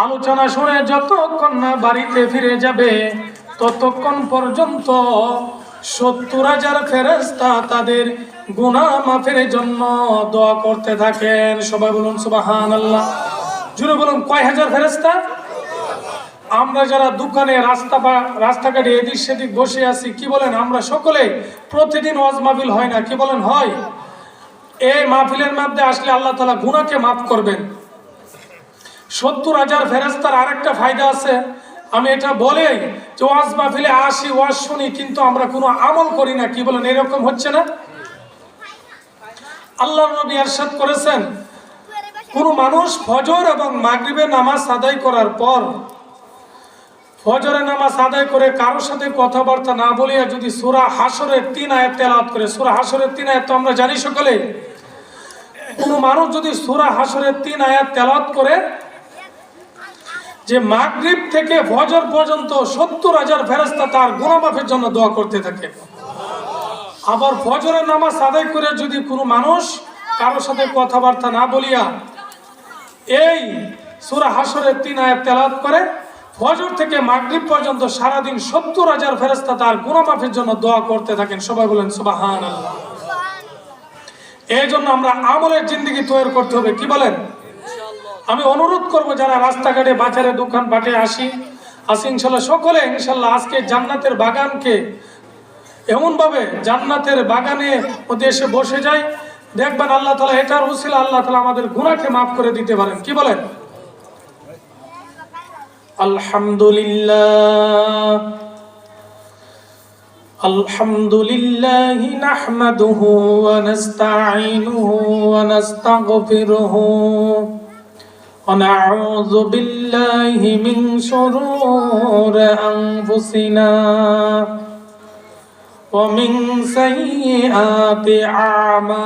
আলোচনা শুনে যতক্ষণ না বাড়িতে ফিরে যাবে ততক্ষণ পর্যন্ত 70,000 ফেরেশতা তাদের গুনাহ মাফের জন্য দোয়া করতে থাকেন। সবাই বলুন সুবহানাল্লাহ। জুড়ে বলুন কয় হাজার ফেরেশতা? আমরা যারা দোকানে রাস্তাঘাটে এদিক সেদিক বসে আছি, কি বলেন আমরা সকলে প্রতিদিন ওয়াজ মাহফিল হয় না? কি বলেন হয়? এই মাহফিলের মধ্যে আসলে আল্লাহ তাআলা গুনাহকে মাফ করবেন। 70,000 ফেরেশতার আরেকটা ফায়দা আছে। আমি এটা বলে যে ওয়াজ মাহফিলে আসি, ওয়াজ শুনি, কিন্তু আমরা কোনো আমল করি না। কি বলেন এরকম হচ্ছে না? আল্লাহর নবী ইরশাদ করেছেন, কোন মানুষ ফজর এবং মাগরিবের নামাজ আদায় করার পর, ফজরের নামাজ আদায় করে কারোর সাথে কথাবার্তা না বলিয়া যদি সূরা হাশরের 3 আয়াত তেলাওয়াত করে, সূরা হাশরের 3 আয়াত তো আমরা জানি সকলে, কোন মানুষ যদি সূরা হাশরের 3 আয়াত তেলাওয়াত করে, যে মাগরিব থেকে ফজর পর্যন্ত 70,000 ফেরেশতা তার গুনাহ মাফের জন্য দোয়া করতে থাকে। আবার ফজরের নামাজ আদায় করে যদি কোনো মানুষ কারোর সাথে কথাবার্তা না বলিয়া এই সূরা হাশরের 3 আয়াত তেলাওয়াত করে, ফজর থেকে মাগরিব পর্যন্ত সারাদিন 70,000 ফেরেশতা তার গুনাহ মাফের জন্য দোয়া করতে থাকেন। সবাই বলেন সুবহানাল্লাহ। এই জন্য আমরা আমলের জিন্দেগি তৈরি করতে হবে। কি বলেন? আমি অনুরোধ করব যারা রাস্তাঘাটে বাজারে দোকান পাটে আসি ইনশাল্লাহ সকলে ইনশাল্লাহ আজকে জান্নাতের বাগানকে এমনভাবে জান্নাতের বাগানে মধ্যে এসে বসে যায়, দেখবেন আল্লাহ তাআলা এটার উসিলা আল্লাহ তাআলা আমাদের গুনাহকে মাফ করে দিতে পারেন। কি বলেন? আলহামদুলিল্লাহ আলহামদুলিল্লাহি নাহমাদুহু ওয়া নাস্তাঈনুহু ওয়া নাস্তাগফিরুহু ونعوذ بالله من شرور أنفسنا ومن سيئات أعمالنا